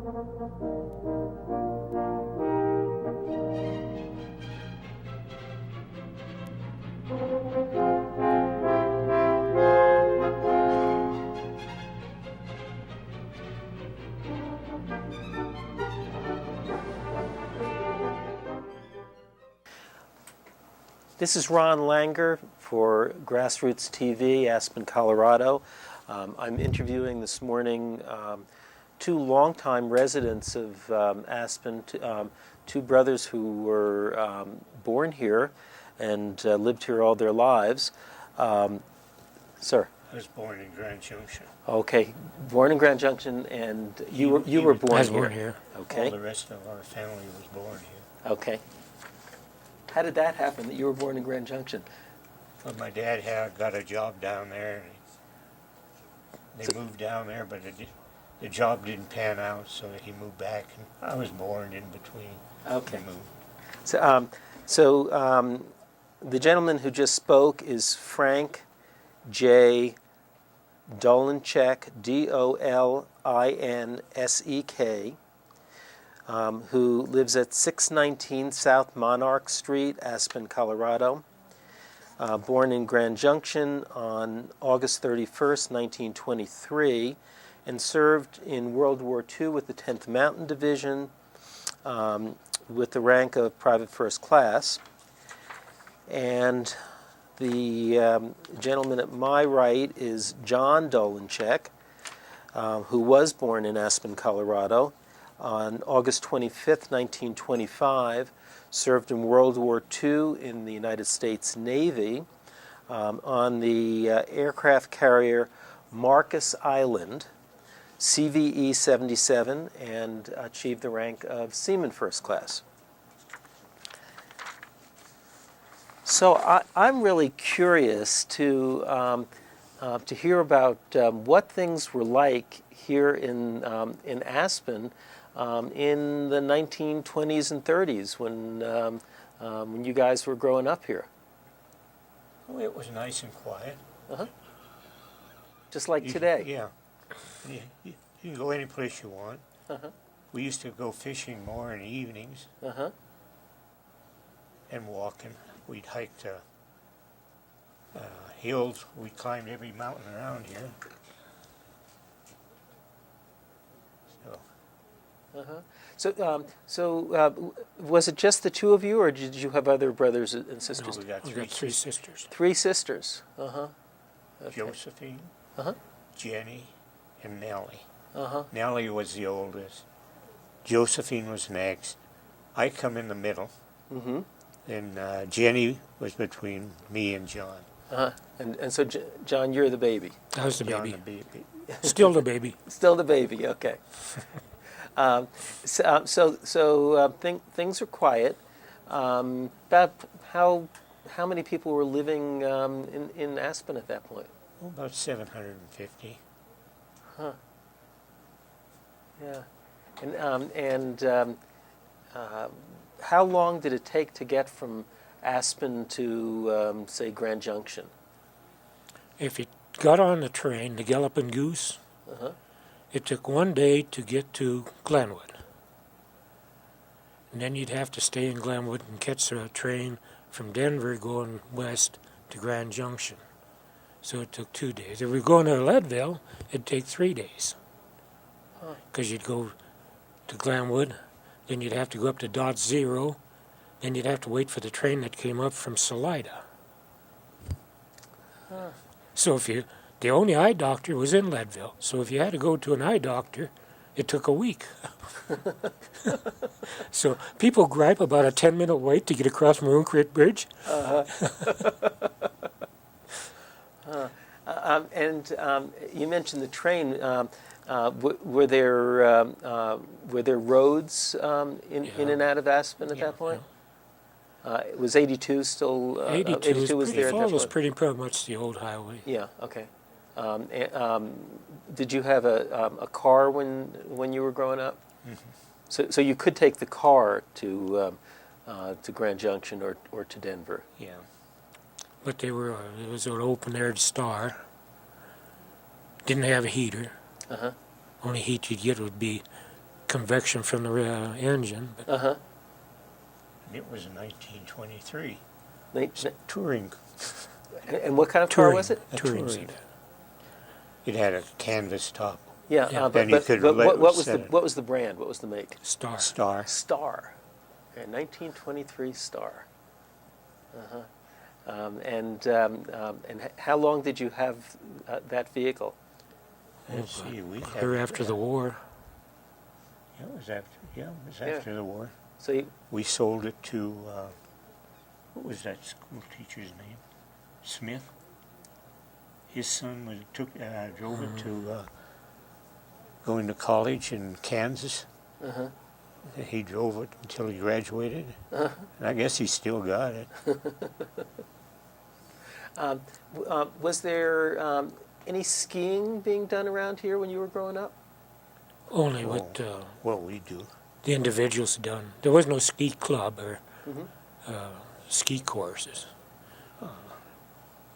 This is Ron Langer for Grassroots TV, Aspen, Colorado. I'm interviewing this morning two longtime residents of Aspen, two brothers who were born here and lived here all their lives. Sir? I was born in Grand Junction. Okay, born in Grand Junction, and you were born here? I was born here. Okay. All the rest of our family was born here. Okay. How did that happen, that you were born in Grand Junction? Well, my dad got a job down there. They moved down there, but the job didn't pan out, so he moved back, and I was born in between. Okay. They moved. So the gentleman who just spoke is Frank J. Dolinsek, Dolinsek, who lives at 619 South Monarch Street, Aspen, Colorado. Born in Grand Junction on August 31st, 1923, and served in World War II with the 10th Mountain Division with the rank of Private First Class. And the gentleman at my right is John Dolinsek, who was born in Aspen, Colorado, on August 25th, 1925, served in World War II in the United States Navy on the aircraft carrier Marcus Island, CVE 77, and achieved the rank of Seaman First Class. So I'm really curious to hear about what things were like here in Aspen in the 1920s and 30s when you guys were growing up here. Oh, it was nice and quiet. Uh-huh. Just like today. Yeah. You can go any place you want. Uh-huh. We used to go fishing more in the evenings Uh-huh. and walking. We'd hike the hills. We climbed every mountain around here. Uh-huh. So was it just the two of you, or did you have other brothers and sisters? No, we got three sisters. Three sisters. Uh-huh. Okay. Josephine, Uh-huh. Jenny, and Nellie. Uh-huh. Nellie was the oldest. Josephine was next. I come in the middle. Mm-hmm. And Jenny was between me and John. Uh-huh. And so, John, you're the baby. I was the John baby. the baby. Still the baby. Still the baby, okay. Things are quiet. About how many people were living in Aspen at that point? Oh, about 750. Huh. Yeah. And how long did it take to get from Aspen to, say, Grand Junction? If you got on the train, the Galloping Goose, Uh-huh. it took 1 day to get to Glenwood. And then you'd have to stay in Glenwood and catch a train from Denver going west to Grand Junction. So it took 2 days. If we were going to Leadville, it'd take 3 days. Because you'd go to Glenwood, then you'd have to go up to Dot Zero, then you'd have to wait for the train that came up from Salida. So the only eye doctor was in Leadville. So if you had to go to an eye doctor, it took a week. So people gripe about a 10-minute wait to get across Maroon Creek Bridge. And you mentioned the train. Were there roads in and out of Aspen at that point? Was 82 still? 82 was there at that point? was pretty much the old highway. Yeah. Okay. Did you have a car when you were growing up? Mm-hmm. So you could take the car to Grand Junction or to Denver. Yeah. But it was an open-aired Star. Didn't have a heater. Uh-huh. Only heat you'd get would be convection from the engine. But Uh-huh. And it was 1923. Na- Touring. And what kind of car was it? A touring touring. sedan. It had a canvas top. Yeah, Yeah. but, And you but, could but what was set the it. what was the brand? What was the make? Star. Star. Star. A 1923 Star. And how long did you have that vehicle? Let's see, we had Or after the war. Yeah, it was after. Yeah, it was Yeah. after the war. So you, We sold it to what was that school teacher's name? Smith. His son drove it to going to college in Kansas. uh-huh. He drove it until he graduated, and I guess he still got it. Was there any skiing being done around here when you were growing up? Only what Well, we do. the individuals done. There was no ski club or ski courses.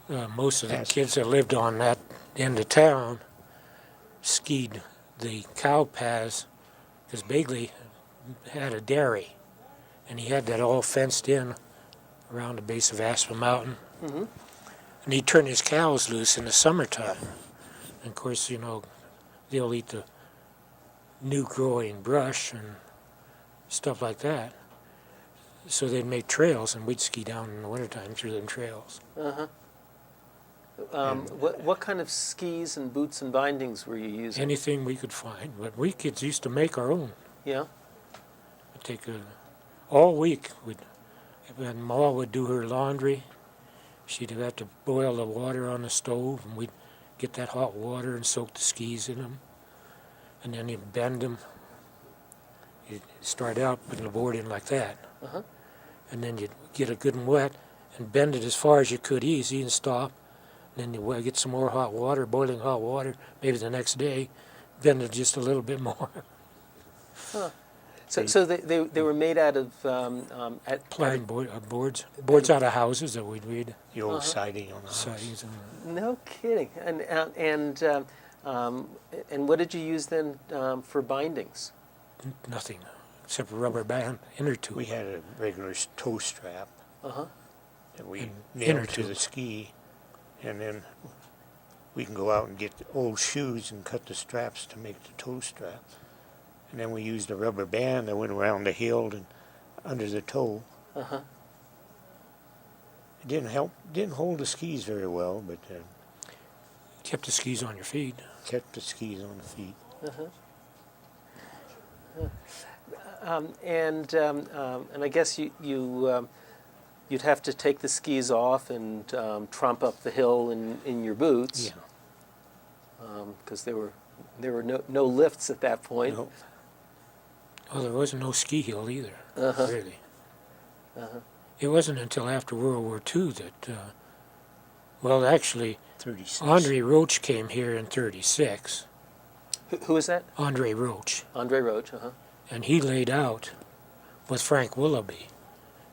Most of the Yes. kids that lived on that end of town skied the cow paths, because Bigley had a dairy, and he had that all fenced in around the base of Aspen Mountain. Mhm. And he'd turn his cows loose in the summertime. And of course, you know, they'll eat the new growing brush and stuff like that. So they'd make trails, and we'd ski down in the wintertime through them trails. Uh-huh. What kind of skis and boots and bindings were you using? Anything we could find. But we kids used to make our own. Yeah. Take all week. When Ma would do her laundry, she'd have to boil the water on the stove, and we'd get that hot water and soak the skis in them. And then you'd bend them. You'd start out putting the board in like that. Uh-huh. And then you'd get it good and wet and bend it as far as you could easy and stop. And then you get some more hot water, boiling hot water, maybe the next day, bend it just a little bit more. So they were made out of Plying boards out of houses that we'd read. The old siding on the house. Sightings and No kidding. And what did you use then for bindings? nothing except a rubber band, inner tube. We had a regular toe strap Uh-huh. that we And nailed inner to the tube. ski, and then we can go out and get old shoes and cut the straps to make the toe strap. And then we used a rubber band that went around the heel and under the toe. Uh-huh. It didn't hold the skis very well, but Kept the skis on your feet. kept the skis on the feet. And I guess you'd have to take the skis off and tromp up the hill in your boots. Because there were no lifts at that point. No, Well, there wasn't no ski hill either, Uh-huh. really. Uh-huh. It wasn't until after World War II that, well, actually, 36. Andre Roach came here in 36. Who is that? Andre Roach. Andre Roach. Uh-huh. And he laid out with Frank Willoughby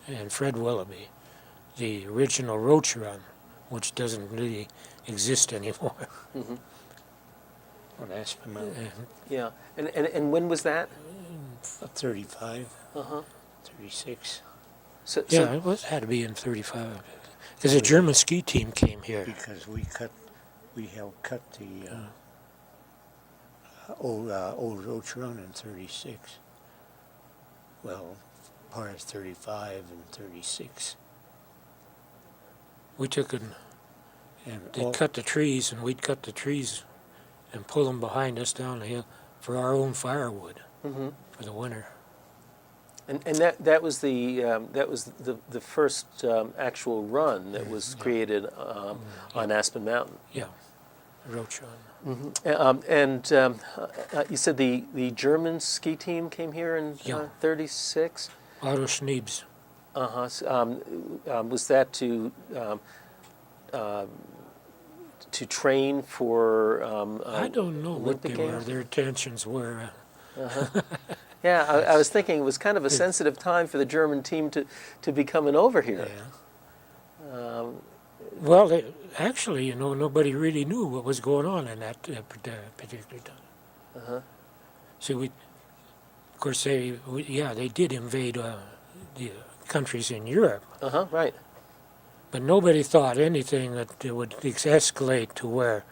and Fred Willoughby the original Roach run, which doesn't really exist anymore. Mm-hmm. On Aspen Mountain. And Yeah. And when was that? 35, Uh-huh. 36. So yeah, it had to be in 35. Because a German ski team came here. Because we helped cut the old Roach Run in 36. Well, part of 35 and 36. We took it, And they'd cut the trees, and we'd cut the trees and pull them behind us down the hill for our own firewood Mm-hmm. for the winter. And that was the first actual run that was created on Aspen Mountain. Yeah, Roach Run. You said the German ski team came here in Yeah. 36. Otto Schneebs. Was that to train for? I don't know what Olympic they were. Games? Their intentions were. Yeah, I was thinking it was kind of a sensitive time for the German team to be coming over here. Well, actually, you know, nobody really knew what was going on in that particular time. Uh-huh. See, course, they did invade the countries in Europe, Right. but nobody thought anything that it would escalate to where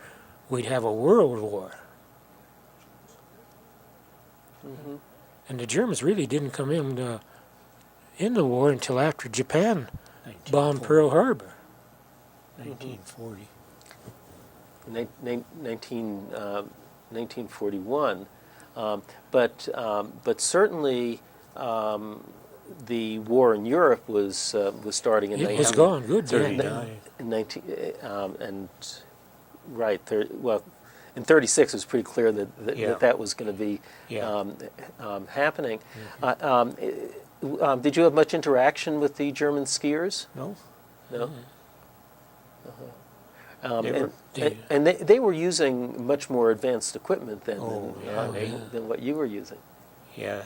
we'd have a world war. And the Germans really didn't come in the war until after Japan bombed Pearl Harbor. 1940. 1941, but certainly the war in Europe was starting in It was gone good then. 39. in 19 and right there. Well, in 36 it was pretty clear that was going to be happening. Did you have much interaction with the German skiers? No. No. They And they were using much more advanced equipment than what you were using. Yeah.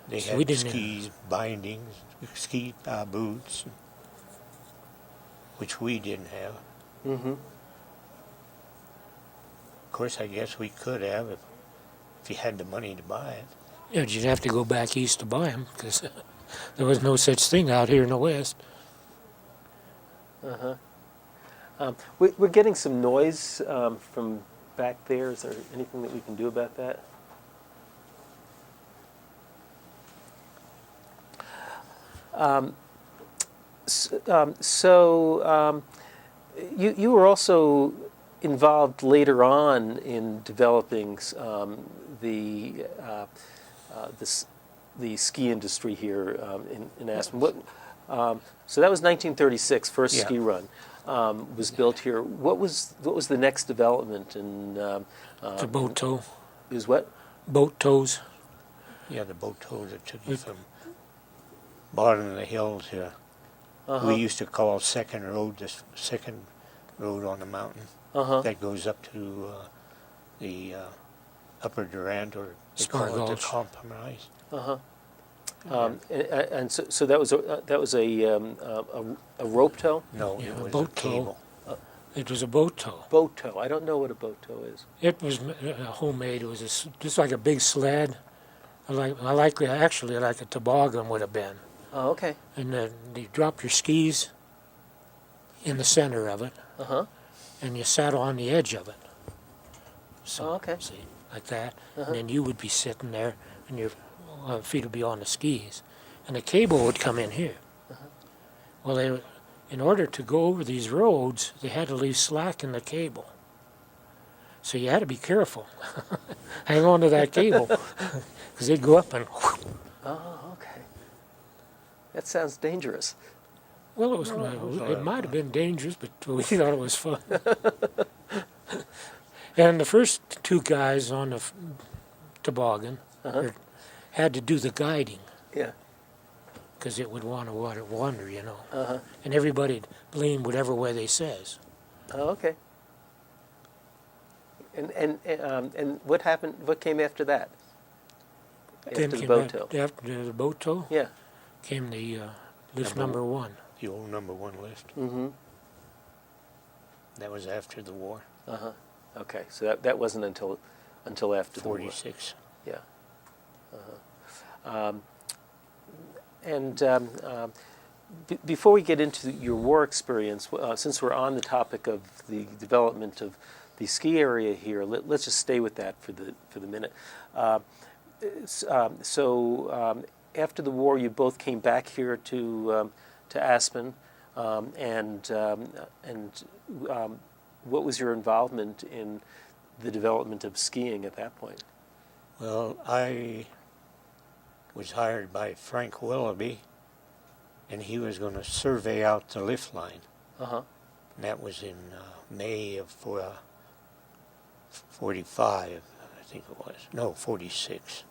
They So we had didn't skis, bindings, ski boots, which we didn't have. Mm-hmm. Of course, I guess we could have if you had the money to buy it. Yeah, you'd have to go back east to buy them because there was no such thing out here in the West. We're getting some noise from back there. Is there anything that we can do about that? You were also involved later on in developing the ski industry here in Aspen. So that was 1936, first ski run was built here. What was the next development in? The boat tow. Is what? Boat tows. Yeah, the boat tows that took you from bottom of the hill to, we used to call second road, the second road on the mountain. That goes up to the Upper Durand, or they call it the Compromise. And so that was a rope tow? No, Yeah, it was boat a cable. It was a boat tow. Boat tow. I don't know what a boat tow is. It was homemade. It was just like a big sled. Actually like a toboggan would have been. Oh, okay. And then you dropped your skis in the center of it, and you sat on the edge of it. So, okay. see, like that. And then you would be sitting there, and your feet would be on the skis. And the cable would come in here. Well, in order to go over these roads, they had to leave slack in the cable. So you had to be careful. Hang on to that cable, because they'd go up and... Oh, okay. That sounds dangerous. Well, it might have been dangerous, but we thought it was fun. And the first two guys on the toboggan had to do the guiding. Yeah. Because it would want to wander, you know. And everybody'd lean whatever way they says. Oh, okay. And what happened? What came after that? After the boat tow. After the boat tow? Yeah. Came the lift number one. The old number one lift. Mm-hmm. That was after the war. Okay, so that wasn't until after 46. the war. Yeah. Before we get into your war experience, since we're on the topic of the development of the ski area here, let's just stay with that for the minute. So after the war, you both came back here to Aspen, and what was your involvement in the development of skiing at that point? Well, I was hired by Frank Willoughby, and he was going to survey out the lift line. And that was in May of 45, I think it was. No, 46.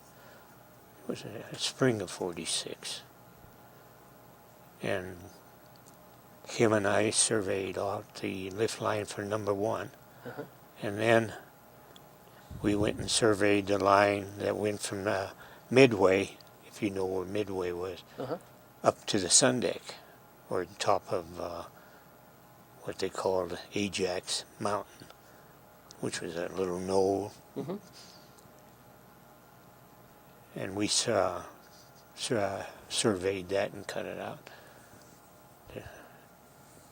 It was spring of 46. And him and I surveyed out the lift line for number one. And then we went and surveyed the line that went from Midway, if you know where Midway was, up to the sun deck, or top of what they called Ajax Mountain, which was that little knoll. and we surveyed that and cut it out.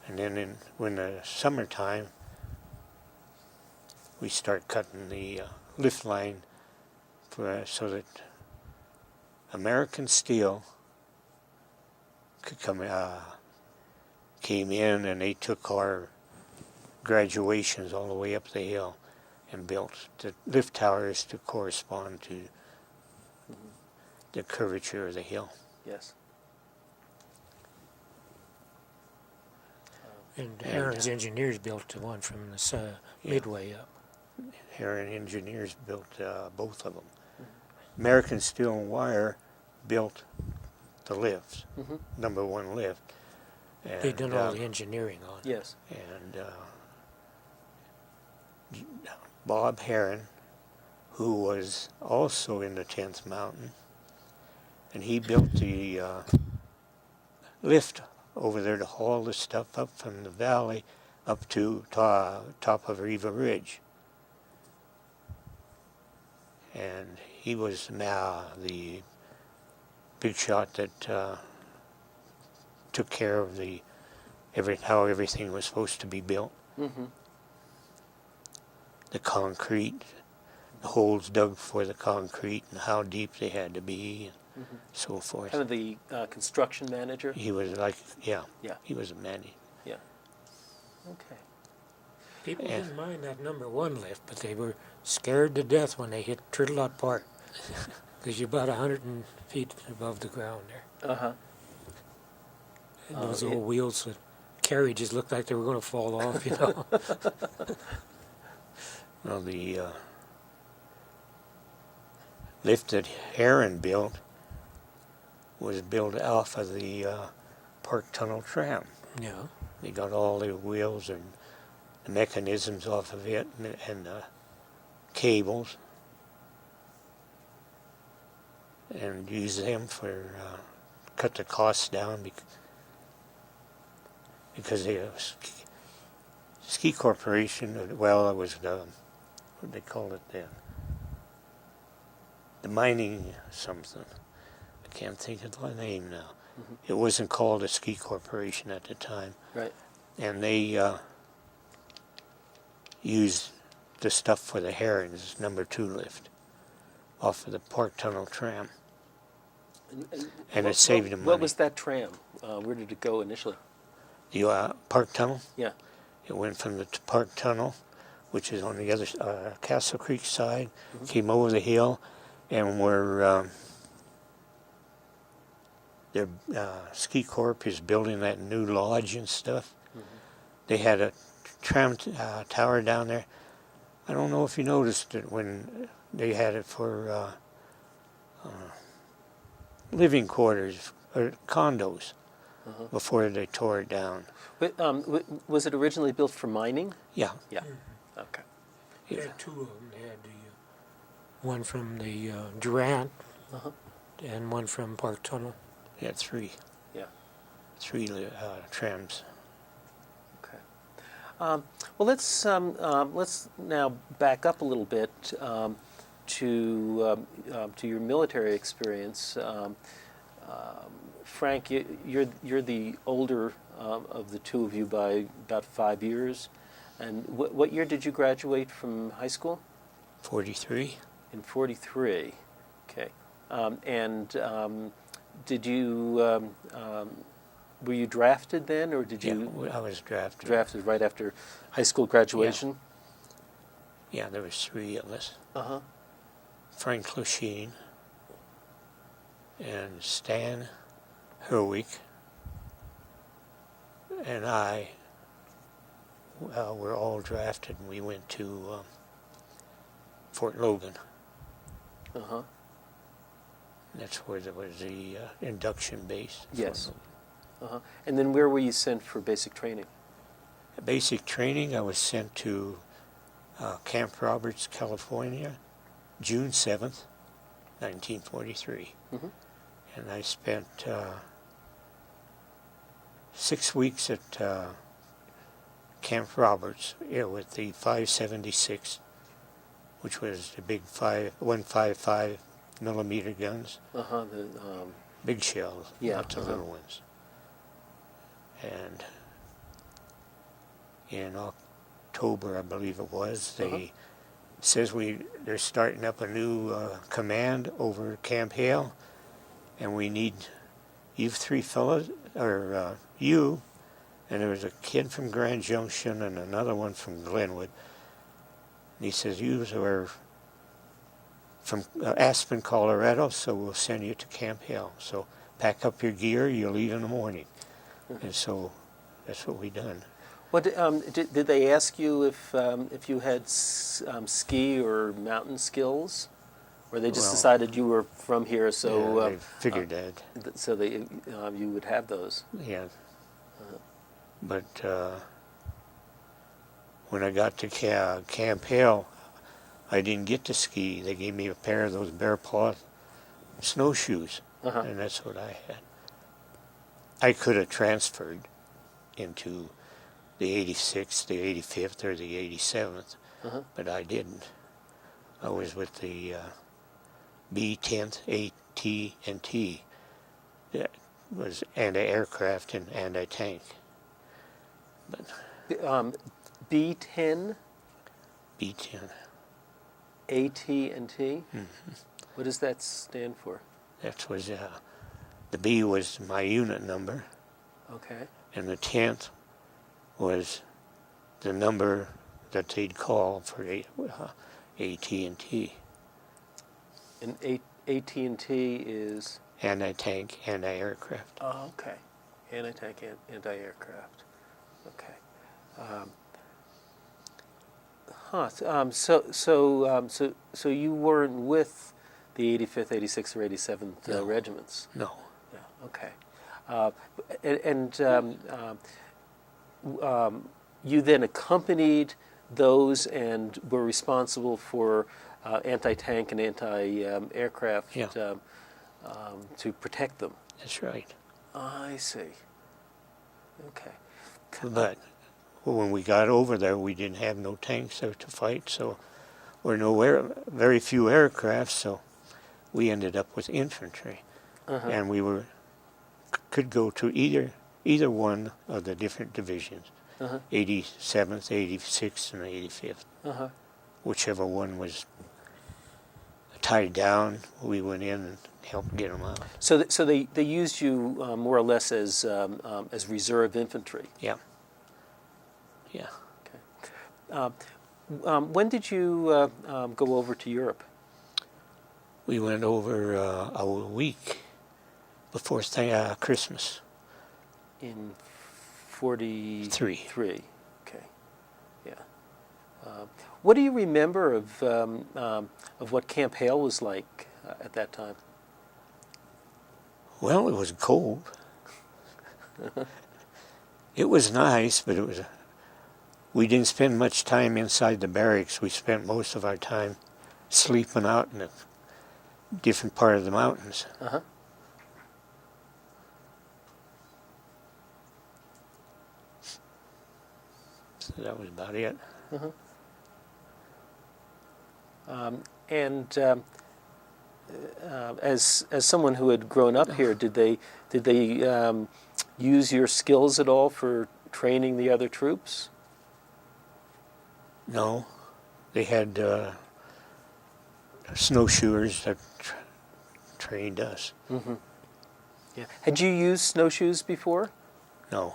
And then when the summertime, we start cutting the lift line so that American steel could came in, and they took our graduations all the way up the hill and built the lift towers to correspond to the curvature of the hill. Yes. And Heron's engineers built the one from the midway up. Heron engineers built both of them. American Steel and Wire built the lifts, number one lift. And, They'd done all the engineering on it. Yes. And Bob Heron, who was also in the 10th Mountain, and he built the lift over there to haul the stuff up from the valley up to top of Riva Ridge. And he was now the big shot that took care of how everything was supposed to be built. Mm-hmm. The concrete, the holes dug for the concrete, and how deep they had to be, and so forth. Kind of the construction manager? He was like, Yeah. he was a manager. Yeah. Okay. People didn't mind that number one lift, but they were scared to death when they hit Turtle Knot Park, because you're about 100 feet above the ground there. Uh-huh. And those old wheels, the carriages looked like they were going to fall off, you know. Well, the lift that Heron built was built off of the Park Tunnel tram. Yeah. They got all the wheels and the mechanisms off of it, and the cables, and used them for cut the costs down because the ski corporation, well, it was what they called it then, the mining something. I can't think of the name now. It wasn't called a ski corporation at the time. Right. And they used the stuff for the Herons number 2 lift off of the Park Tunnel tram. And it saved them money. What was that tram? Where did it go initially? The Park Tunnel? Yeah. It went from the Park Tunnel, which is on the other Castle Creek side, came over the hill, and where their ski corp is building that new lodge and stuff. They had a tram tower down there. I don't know if you noticed it when they had it for living quarters or condos before they tore it down. But, was it originally built for mining? Yeah. Yeah. Okay. They had two of them. They had the one from the Durant and one from Park Tunnel. They had 3. Yeah. 3 trams. Okay. Well, let's now back up a little bit to your military experience. Frank, you're the older of the two of you by about 5 years. And what year did you graduate from high school? 43. In 43. Okay. Did you were you drafted then, or did you? Yeah, I was drafted. Drafted right after high school graduation. Yeah, there was 3 of us. Frank Lusheen and Stan Herwick and I were all drafted, and we went to Fort Logan. That's where there was the induction base. Yes. And then where were you sent for basic training? Basic training, I was sent to Camp Roberts, California, June 7th, 1943. And I spent 6 weeks at Camp Roberts with the 576, which was the big 155 millimeter guns, Uh-huh. big shells, Yeah, not the little ones. And in October, I believe it was, they says they're starting up a new command over Camp Hale, and we need you three fellas, or you, and there was a kid from Grand Junction and another one from Glenwood. And he says, you are from Aspen, Colorado, so we'll send you to Camp Hale. So pack up your gear, you'll leave in the morning. And so that's what we done. What did they ask you if you had ski or mountain skills, or they just Well, decided you were from here, so yeah, they figured that. so they you would have those? Yeah. But when I got to Camp Hale, I didn't get to ski. They gave me a pair of those bear paw snowshoes, and that's what I had. I could have transferred into the 86th, the 85th, or the 87th, but I didn't. I was with the B, 10th, AT, and T. That was anti-aircraft and anti-tank. But B-10, B-10. AT and T. What does that stand for? That was, the B was my unit number, Okay. and the 10th was the number that they'd call for AT&T. And AT&T is? Anti-tank, anti-aircraft. Oh, okay. Anti-tank, anti-aircraft. Okay. So you weren't with the 85th, 86th, or 87th No. regiments? No. Yeah. Okay. You then accompanied those and were responsible for anti-tank and anti-aircraft to protect them. That's right. I see. Okay. But when we got over there, we didn't have no tanks there to fight, so very few aircraft, so we ended up with infantry, and we could go to either one of the different divisions, 87th, 86th, and 85th. Whichever one was tied down, we went in and helped get them out. So they used you more or less as reserve infantry. Yeah. Yeah. Okay. When did you go over to Europe? We went over a week before Christmas. In 43. Okay. Yeah. What do you remember of what Camp Hale was like at that time? Well, it was cold. It was nice, but we didn't spend much time inside the barracks. We spent most of our time sleeping out in a different part of the mountains. So that was about it. As someone who had grown up here, did they use your skills at all for training the other troops? No, they had snowshoers that trained us. Yeah. Had you used snowshoes before? No.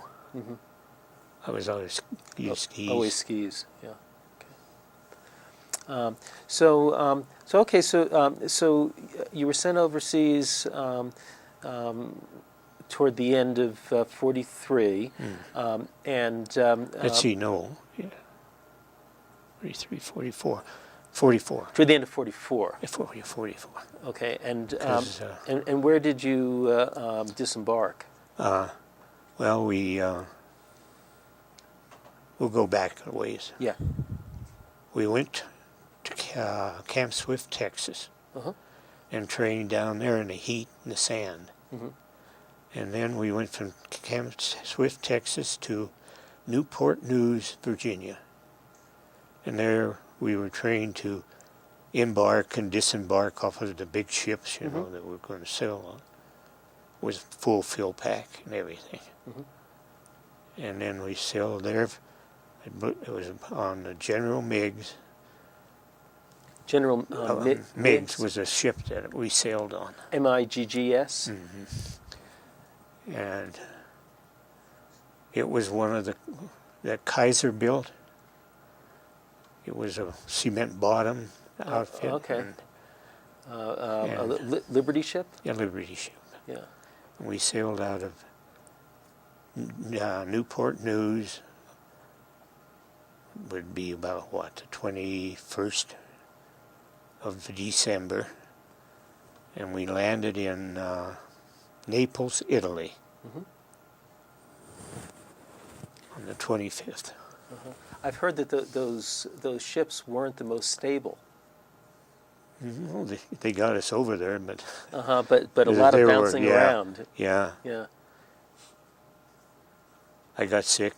I was always used skis. Always skis. Yeah. Okay. So you were sent overseas toward the end of 43, and Let's see, no. Yeah. 43, 44. 44. toward the end of 44. 44. Okay, and 'Cause, and where did you disembark? Well, we'll go back a ways. Yeah. We went to Camp Swift, Texas, and trained down there in the heat and the sand. And then we went from Camp Swift, Texas to Newport News, Virginia. And there we were trained to embark and disembark off of the big ships, you know, that we're going to sail on. Was full fill pack and everything. And then we sailed there. It was on the General Meigs. General Meigs was a ship that we sailed on. M-I-G-G-S? And it was one of that Kaiser built. It was a cement bottom outfit. Okay. and A Liberty ship? a Liberty ship. Yeah. And we sailed out of Newport News. Would be about, what, the 21st of December. And we landed in Naples, Italy on the 25th. I've heard that those ships weren't the most stable. Well, they got us over there, but But a lot of bouncing around. yeah, Yeah. I got sick.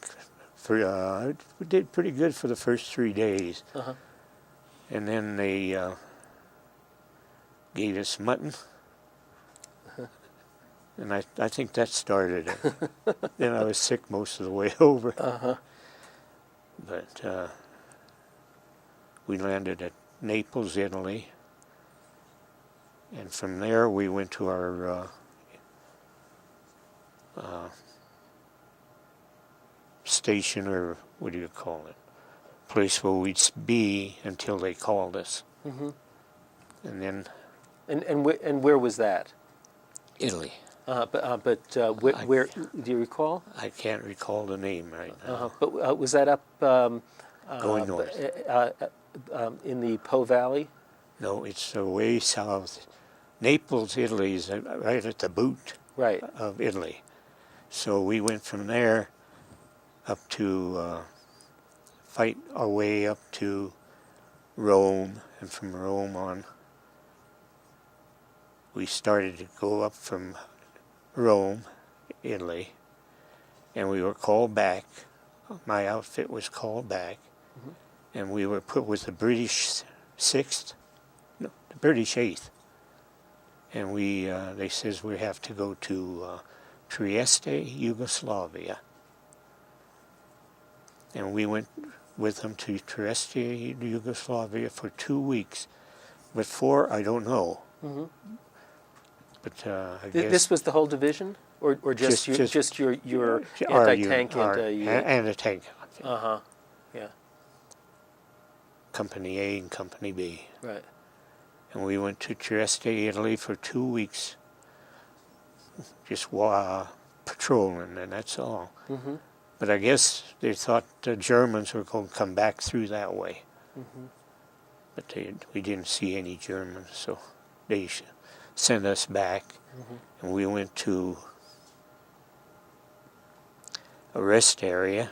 We did pretty good for the first 3 days, and then they gave us mutton, and I think that started it. Then I was sick most of the way over. But we landed at Naples, Italy, and from there we went to our station, or what do you call it, place where we'd be until they called us. And then And where was that? Italy. Where do you recall? I can't recall the name right now. But was that up Going north. In the Po Valley? No, it's way south. Naples, Italy is right at the boot Right. of Italy. So we went from there up to fight our way up to Rome, and from Rome on we started to go up from Rome, Italy, and we were called back. My outfit was called back, and we were put with the British 6th, no, the British 8th, and they says we have to go to Trieste, Yugoslavia. And we went with them to Trieste, Yugoslavia for 2 weeks. But 4, I don't know. But I guess This was the whole division, or just your our anti-tank anti-tank outfit. Yeah. Company A and Company B. Right. And we went to Trieste, Italy for 2 weeks, just patrolling, and that's all. But I guess they thought the Germans were going to come back through that way. But we didn't see any Germans, so they sent us back. And we went to a rest area,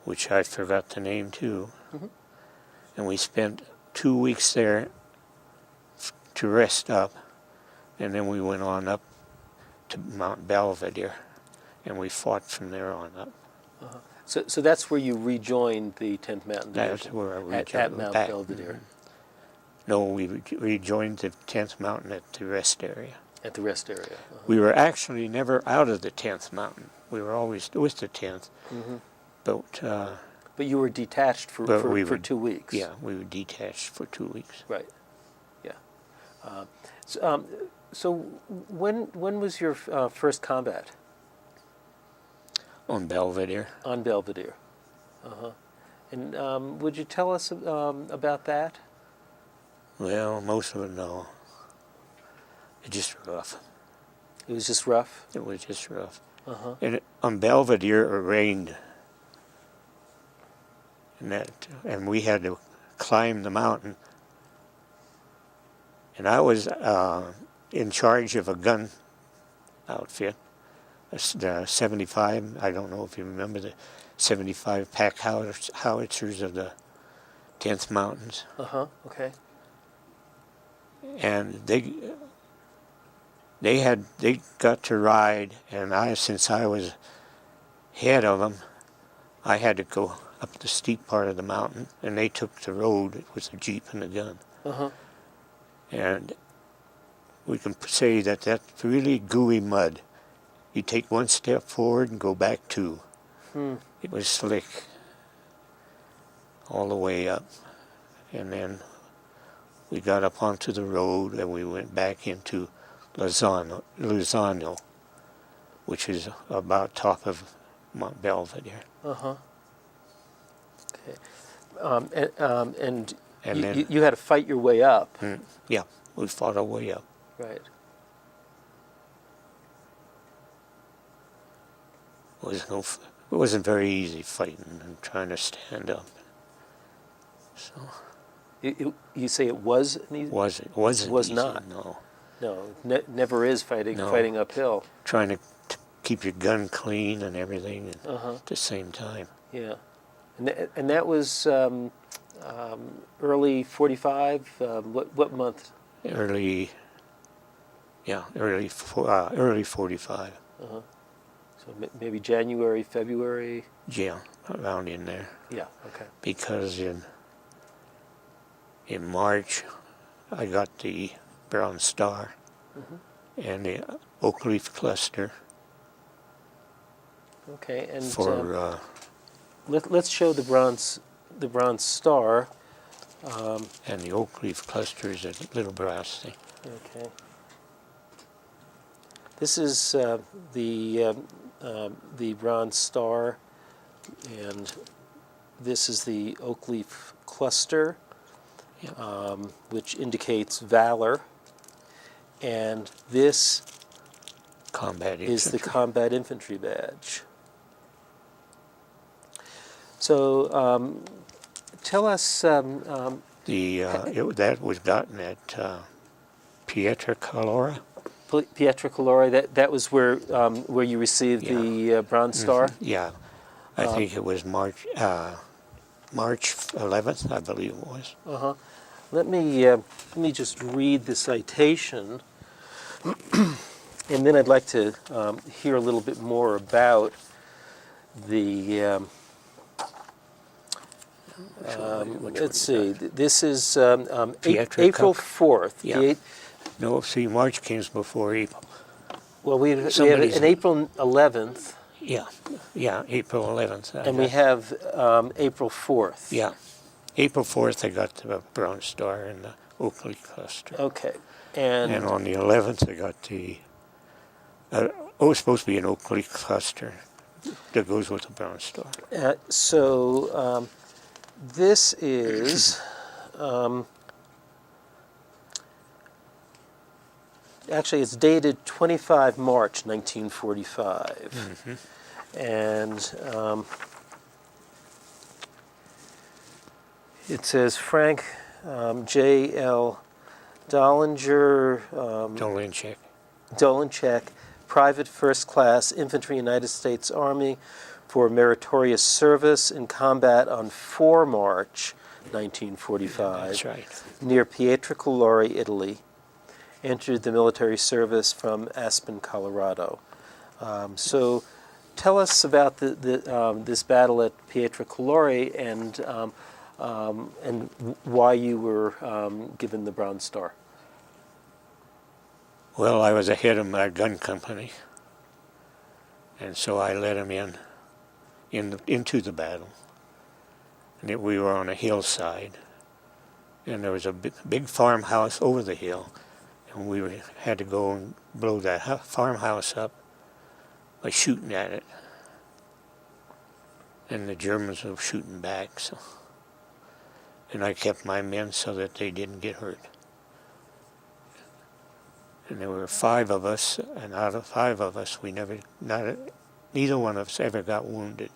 which I forgot the name too. And we spent 2 weeks there to rest up, and then we went on up to Mount Belvedere, and we fought from there on up. So that's where you rejoined the 10th Mountain Division? That's where I rejoined at Mount back. Belvedere? No, we rejoined the 10th Mountain at the rest area. At the rest area? We were actually never out of the 10th Mountain. We were always with the 10th. But you were detached for 2 weeks? Yeah, we were detached for 2 weeks. Right. Yeah. So when was your first combat? On Belvedere. On Belvedere. And would you tell us about that? Well, most of it, no. It's just rough. It was just rough? It was just rough. And on Belvedere, it rained. And we had to climb the mountain. And I was in charge of a gun outfit, the 75, I don't know if you remember the 75 pack howitzers of the 10th Mountains. Okay. And they got to ride, and since I was head of them, I had to go up the steep part of the mountain, and they took the road with the jeep and the gun. Uh-huh. And we can say that that's really gooey mud. You take one step forward and go back two. It was slick all the way up. And then we got up onto the road and we went back into Lozano, which is about top of Mount Belvedere. Uh-huh. Okay. And then, you had to fight your way up. Yeah, we fought our way up. Right. It wasn't very easy fighting and trying to stand up. So You say it was an easy? wasn't Was easy, not. No. No, never is fighting No. fighting uphill. Trying to keep your gun clean and everything Uh-huh. at the same time. Yeah. And that was early 45. What month? Early 45. Uh-huh. So maybe January, February. Yeah, around in there. Yeah. Okay. Because in March, I got the Brown Star and the Oak Leaf Cluster Okay. And for let's show the Bronze Star. and the Oak Leaf Cluster is a little brass thing. Okay. This is the Bronze Star, and this is the Oak Leaf Cluster, which indicates valor, and this Combat is the infantry. Combat Infantry Badge. So tell us, That was gotten at Pietra Colora. Pietra Colora, that was where you received the Bronze Star? Yeah, I think it was March 11th, I believe it was. Uh-huh. Let me just read the citation, and then I'd like to hear a little bit more about the. Let's see. This is April 4th. Yeah. No, see, March came before April. Well, we have Somebody's- an April 11th, Yeah, April 11th. and we have April 4th. Yeah, April 4th I got the Brown Star and the Oak Leaf Cluster. Okay. And on the 11th I got the, it was supposed to be an Oak Leaf Cluster that goes with the Brown Star. So this is actually it's dated 25 March 1945, and it says Frank J.L. Dolinsek, Private First Class Infantry United States Army, for meritorious service in combat on 4 March 1945 That's right. near Pietra Colora, Italy. Entered the military service from Aspen, Colorado. So tell us about this battle at Pietra Colora and why you were given the Bronze Star. Well, I was ahead of my gun company, and so I led them into the battle. And we were on a hillside, and there was a big farmhouse over the hill, and we had to go and blow that farmhouse up by shooting at it. And the Germans were shooting back, so. And I kept my men so that they didn't get hurt. And there were 5 of us, and out of 5 of us, neither one of us ever got wounded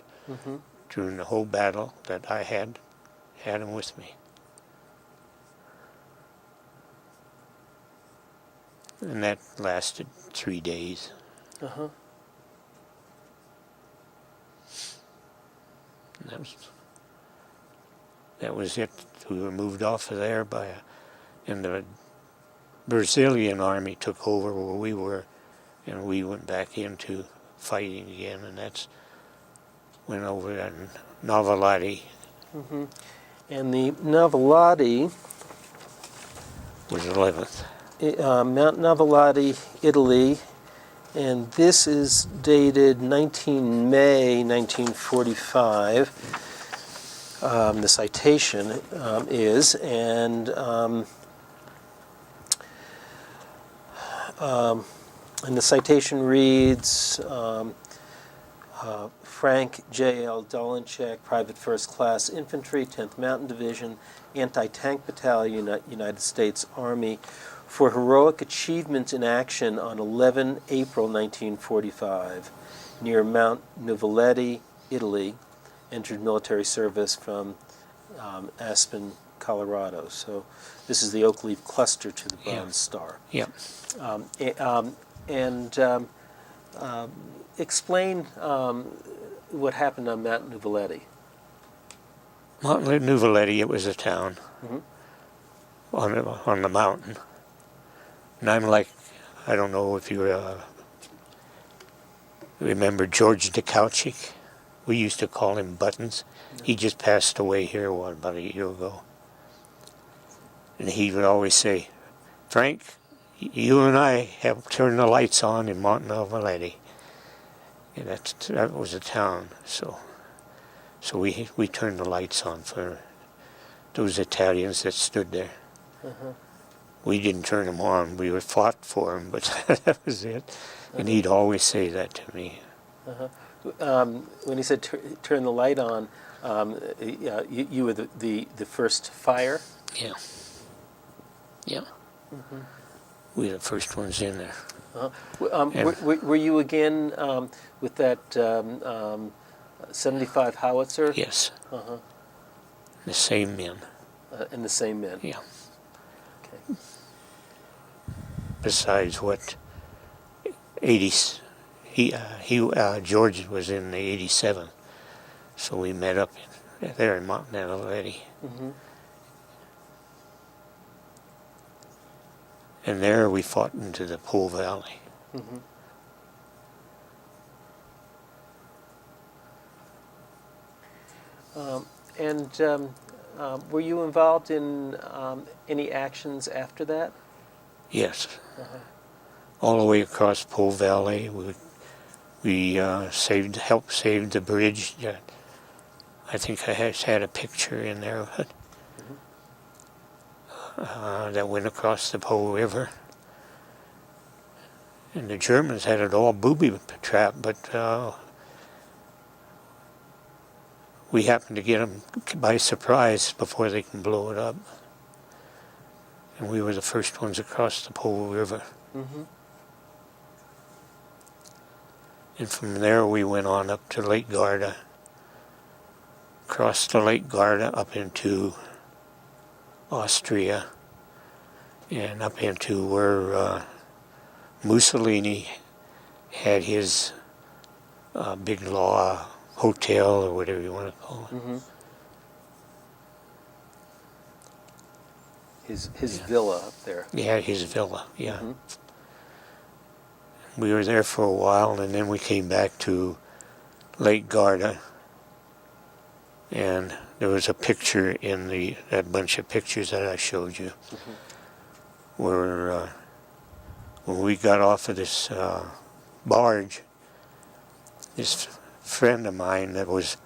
during the whole battle that I had them with me. And that lasted 3 days. Uh-huh. And that was it. We were moved off of there and the Brazilian army took over where we were, and we went back into fighting again, and that's went over in Nuvoleti. And the Nuvoleti, Was 11th. Mount Nuvoleti, Italy, and this is dated 19 May 1945. The citation is, and the citation reads, Frank J.L. Dolinsek, Private First Class Infantry, 10th Mountain Division, Anti-Tank Battalion, United States Army, for heroic achievement in action on 11 April 1945, near Mount Nuvoleti, Italy, entered military service from Aspen, Colorado. So this is the oak leaf cluster to the Bronze Star. Yep. Explain what happened on Mount Nuvoleti. Mount Nuvoleti, it was a town on the mountain. And I'm like, I don't know if you remember George DeKalchik. We used to call him Buttons. He just passed away here, about a year ago. And he would always say, Frank, you and I have turned the lights on in Mount Nuvoleti. And that was a town, so we turned the lights on for those Italians that stood there. We didn't turn them on. We were fought for them, but that was it. And he'd always say that to me. When he said turn the light on, you were the first fire? Yeah. Yeah. We were the first ones in there. Were you again with that 75 howitzer? Yes. The same men. And the same men? Yeah. Okay. Besides what, 80s, George was in the 87, so we met up there in Mount Nuvoleti. And there we fought into the Po Valley. Were you involved in any actions after that? Yes. All the way across Po Valley. We helped save the bridge. I think I had a picture in there of it. That went across the Po River. And the Germans had it all booby-trapped, but we happened to get them by surprise before they can blow it up. And we were the first ones across the Po River. And from there we went on up to Lake Garda, crossed the Lake Garda up into Austria, and up into where Mussolini had his big law hotel, or whatever you want to call it. His villa up there. Yeah, his villa, yeah. We were there for a while, and then we came back to Lake Garda, and there was a picture in that bunch of pictures that I showed you, where when we got off of this barge, this friend of mine that was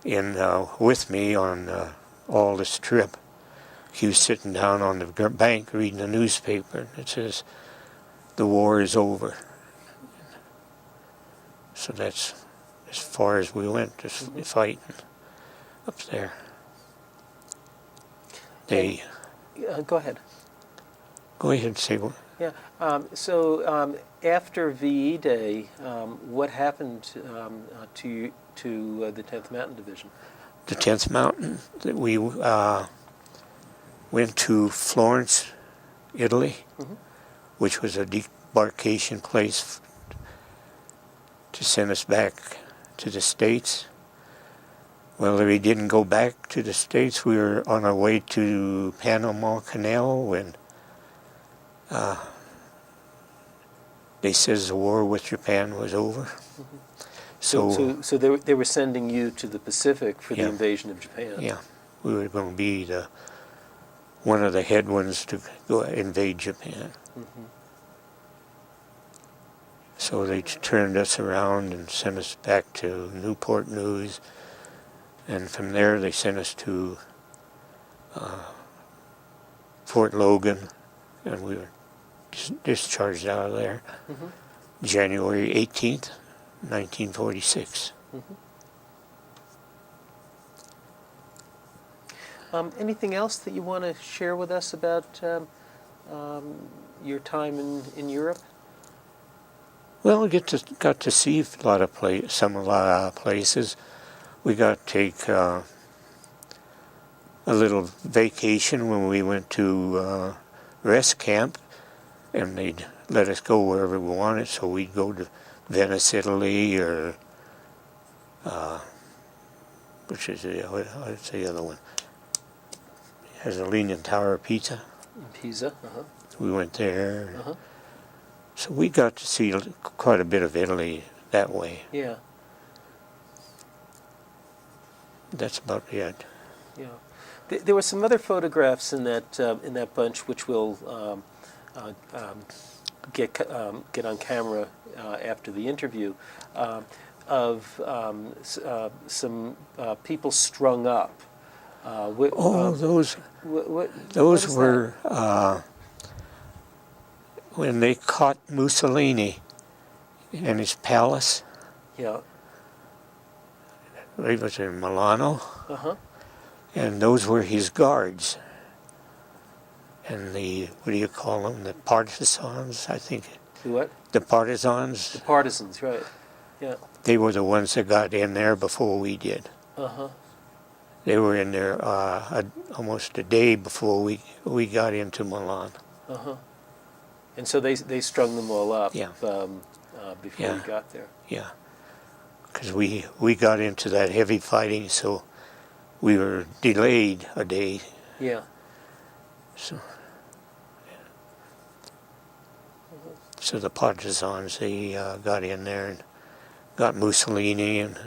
in with me on all this trip, he was sitting down on the bank reading the newspaper, and it says, "The war is over." So that's as far as we went, just fighting up there. Go ahead. Go ahead and say what. Yeah. After VE Day, what happened to the 10th Mountain Division? The 10th Mountain, we went to Florence, Italy, which was a debarkation place to send us back to the States. Well, we didn't go back to the States. We were on our way to Panama Canal when they says the war with Japan was over. So they were sending you to the Pacific for the Yeah. invasion of Japan. Yeah, we were going to be one of the head ones to go invade Japan. Mm-hmm. So they turned us around and sent us back to Newport News, and from there they sent us to Fort Logan, and we were discharged out of there Mm-hmm. January 18th, 1946. Anything else that you want to share with us about your time in Europe? Well, we got to see a lot of places. We got to take a little vacation when we went to rest camp, and they'd let us go wherever we wanted. So we'd go to Venice, Italy, or what's the other one? It has a Leaning Tower of Pisa. In Pisa. Uh-huh. We went there. Uh-huh. So we got to see quite a bit of Italy that way. Yeah. That's about it. Yeah. There were some other photographs in that bunch which we'll get on camera after the interview of some people strung up. Those what were when they caught Mussolini in his palace. Yeah. It was in Milano, Uh-huh. and those were his guards. And what do you call them? The partisans, I think. The what? The partisans. The partisans, right. Yeah. They were the ones that got in there before we did. Uh-huh. They were in there almost a day before we got into Milan. Uh-huh. And so they strung them all up Yeah. Before we got there. Yeah. Because we got into that heavy fighting, so we were delayed a day. Yeah. So the partisans, they got in there and got Mussolini and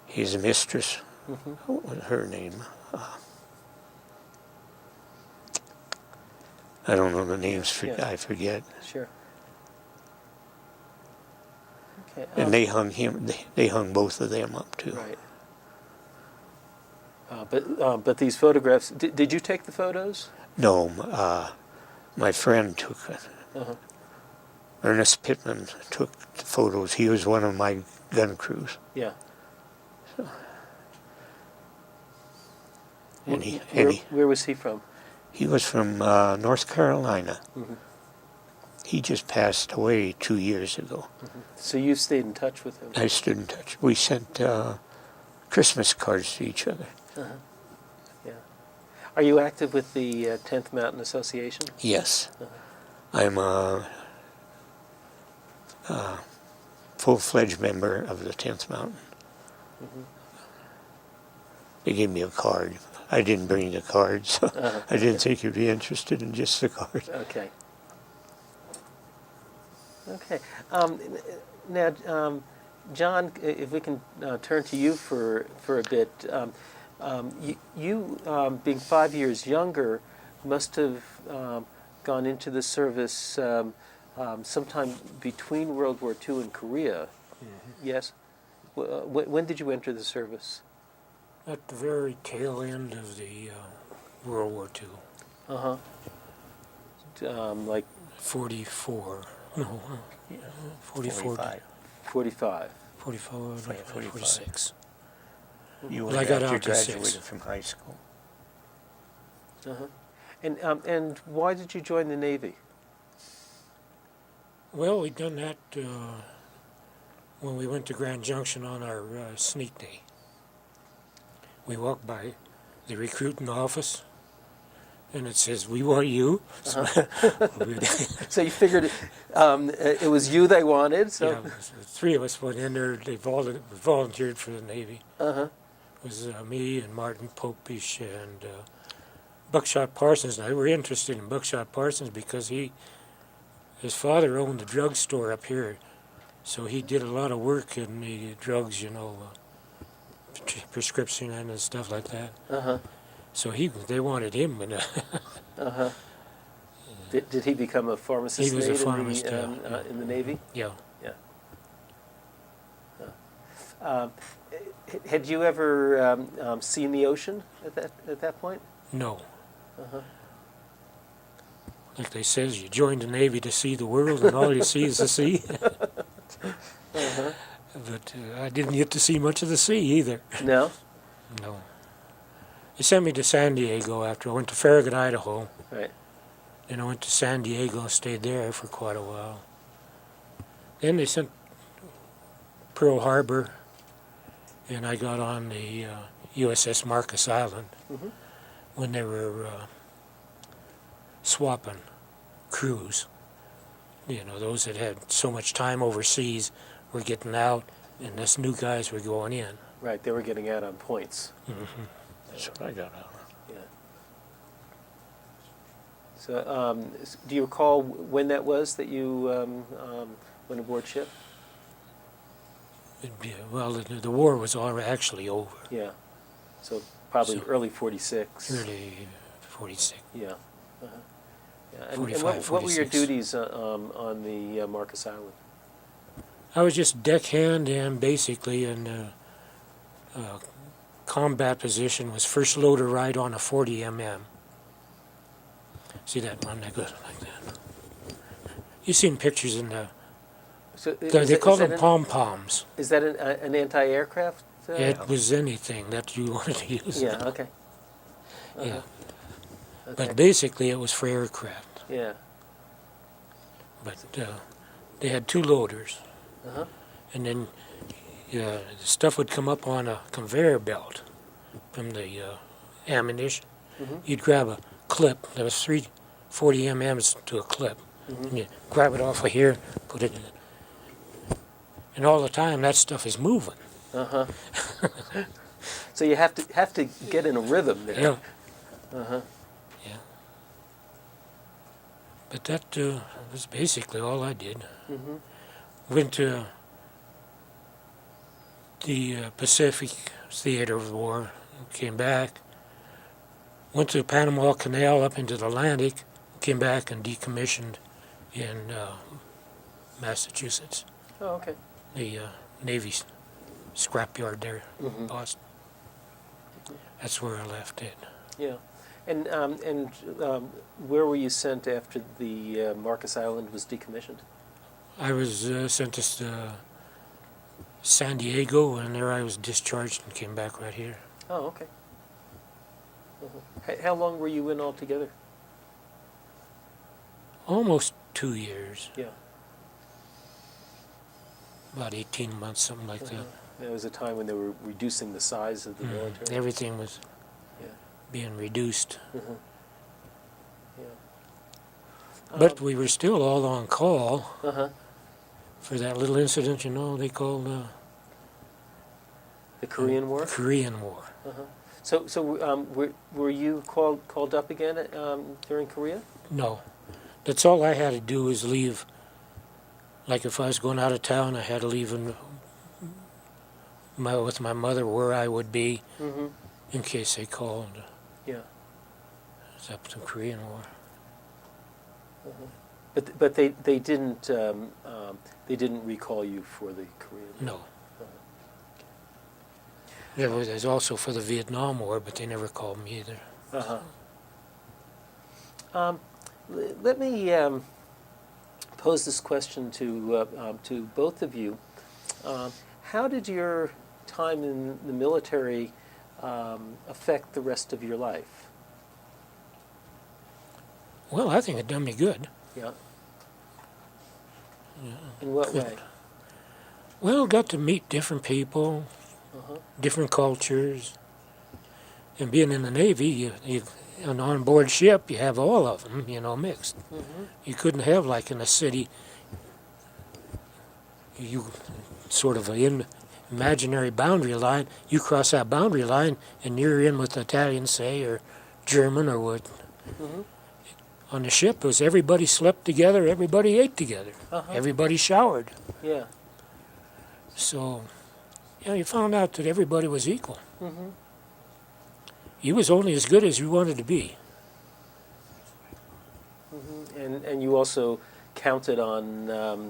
his mistress. Mm-hmm. What was her name? I don't know the names. Yeah. I forget. Sure. Okay. And they hung him. They hung both of them up too. Right. But these photographs. Did you take the photos? No, my friend took it. Uh-huh. Ernest Pittman took the photos. He was one of my gun crews. Yeah. And Where was he from? he was from North Carolina. Mm-hmm. He just passed away 2 years ago. Mm-hmm. So you stayed in touch with him? I stood in touch. We sent Christmas cards to each other. Uh-huh. Yeah. Are you active with the 10th Mountain Association? Yes. Uh-huh. I'm a full-fledged member of the 10th Mountain. Mm-hmm. They gave me a card. I didn't bring the card, so Uh-huh. I didn't think you'd be interested in just the card. Okay. Okay. Now, John, if we can turn to you for a bit, you being 5 years younger, must have gone into the service sometime between World War II and Korea. Mm-hmm. Yes. When did you enter the service? At the very tail end of the World War II. Uh huh. Like 44. No, 44. 45. 45. 46. You Well, were I got after out to graduated 6. from high school. Uh huh. And why did you join the Navy? Well, we done that when we went to Grand Junction on our sneak day. We walked by the recruiting office, and it says, "We want you." So, So you figured it was you they wanted. So. yeah, the three of us went in there. They volunteered for the Navy. Uh huh. It was me and Martin Popish and Buckshot Parsons. And I were interested in Buckshot Parsons because his father owned a drugstore up here, So he did a lot of work in the drugs, you know, prescription and stuff like that. Uh-huh. So they wanted him. And, Uh-huh. Did he become a pharmacist He was a mate pharmacist, in the Navy? yeah. Had you ever seen the ocean at that point? No. Uh-huh. Like they says, you join the Navy to see the world, and all you see is the sea. Uh-huh. But I didn't get to see much of the sea either. No? No. They sent me to San Diego after I went to Farragut, Idaho. Right. Then I went to San Diego and stayed there for quite a while. Then they sent Pearl Harbor, and I got on the USS Marcus Island Mhm. when they were swapping crews. You know, those that had so much time overseas were getting out, and us new guys were going in. Right, they were getting out on points. Mm-hmm. That's what I got out. Yeah. So, do you recall when that was that you went aboard ship? Well, the war was actually over. Yeah. So probably So- early 46. Early 46. Yeah. Uh-huh. Yeah. And 45, what were your 46. duties on the Marcus Island? I was just deckhand, and basically in combat position was first loader right on a 40 mm. See that one that goes like that? You've seen pictures in the... So They call them pom-poms. Is that an anti-aircraft? It was anything that you wanted to use. Yeah, okay. Yeah. Okay. But basically it was for aircraft. Yeah. But they had two loaders. Uh-huh. And then the stuff would come up on a conveyor belt from the ammunition. Mhm. You'd grab a clip. There was 40 mm's to a clip. Mhm. And you grab it off of here, put it in. And all the time that stuff is moving. Uh-huh. So you have to get in a rhythm there. Yeah. Uh-huh. Yeah. But that was basically all I did. Mm-hmm. Went to the Pacific Theater of War, came back, went to the Panama Canal up into the Atlantic, came back and decommissioned in Massachusetts, Oh, okay. the Navy scrapyard there, Mhm. Boston. That's where I left it. Yeah. And where were you sent after the Marcus Island was decommissioned? I was sent to San Diego, and there I was discharged and came back right here. Oh, okay. How long were you in altogether? Almost 2 years, Yeah. about 18 months, something like that. There was a time when they were reducing the size of the military. Everything was Yeah. being reduced. Mhm. Yeah. But we were still all on call Uh-huh. for that little incident, you know, they called The Korean War. Korean War. Uh-huh. So were you called up again during Korea? No. That's all I had to do was leave. Like if I was going out of town, I had to leave with my mother where I would be Mm-hmm. in case they called. Yeah. It's up to Korean War. But they didn't recall you for the Korean War. No. There was also for the Vietnam War, but they never called me either. Uh-huh. Let me pose this question to both of you. How did your time in the military affect the rest of your life? Well, I think it done me good. Yeah. Yeah. In what way? Well, got to meet different people, Uh-huh. different cultures. And being in the Navy, on an onboard ship, you have all of them, you know, mixed. Mm-hmm. You couldn't have, like in a city, you sort of an imaginary boundary line. You cross that boundary line, and you're in with Italian, say, or German, or what. Mm-hmm. On the ship, it was everybody slept together, everybody ate together, Uh-huh. everybody showered. Yeah. So, you found out that everybody was equal. Mm-hmm. You was only as good as you wanted to be. Mm-hmm. And you also counted on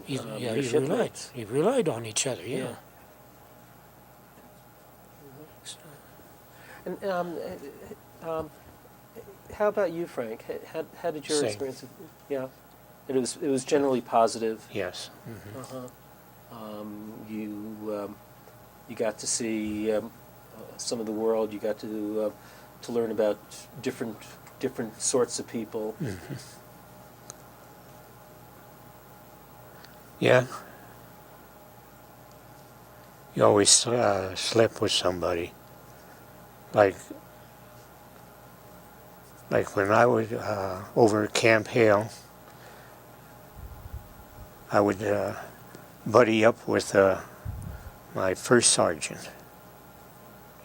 You your shipmates. relied on each other, yeah. Yeah. And how about you, Frank? How did your Same. experience? Yeah, it was generally positive. Yes. Mm-hmm. Uh-huh. You got to see some of the world. You got to learn about different sorts of people. Mm-hmm. Yeah. You always slept with somebody. Like when I was over at Camp Hale, I would buddy up with my first sergeant.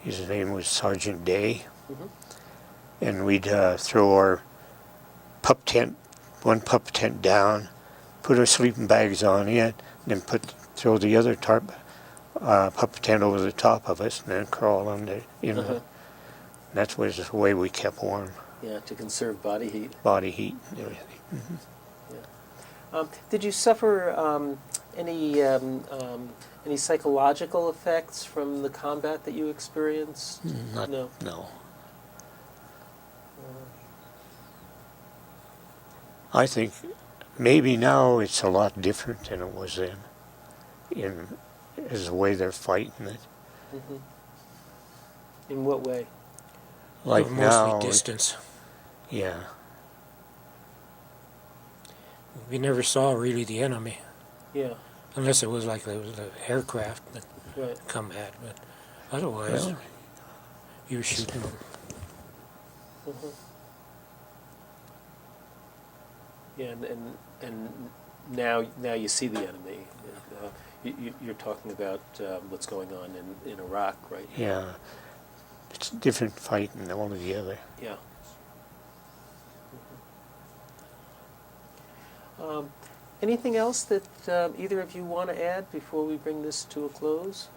His name was Sergeant Day. Mm-hmm. And we'd throw our one pup tent down, put our sleeping bags on it, then throw the other pup tent over the top of us, and then crawl under. Uh-huh. That was the way we kept warm. Yeah, to conserve body heat. Body heat and everything. Mm-hmm. Yeah. Did you suffer any psychological effects from the combat that you experienced? No. No. I think maybe now it's a lot different than it was then, as the way they're fighting it. Mm-hmm. In what way? Like Mostly now, distance. Yeah. We never saw really the enemy. Yeah. Unless it was like the aircraft that Right. come at, but otherwise, Well, you were shooting them. Mm-hmm. Yeah, and now you see the enemy. You're talking about what's going on in Iraq, right? Yeah, it's different fighting altogether. Yeah. Anything else that either of you want to add before we bring this to a close?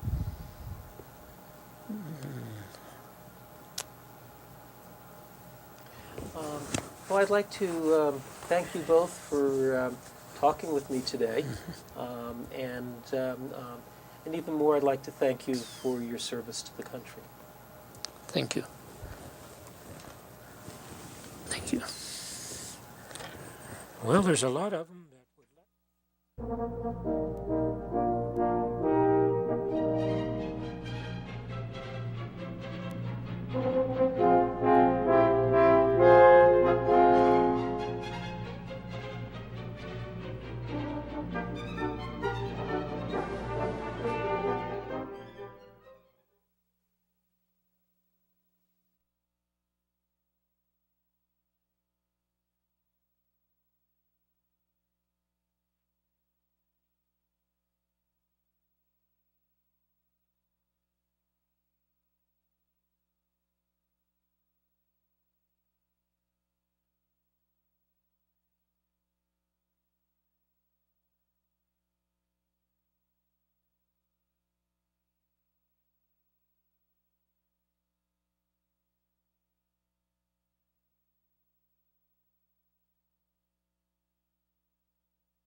Well, I'd like to thank you both for talking with me today, and even more, I'd like to thank you for your service to the country. Thank you. Thank you. Well, there's a lot of them that would like...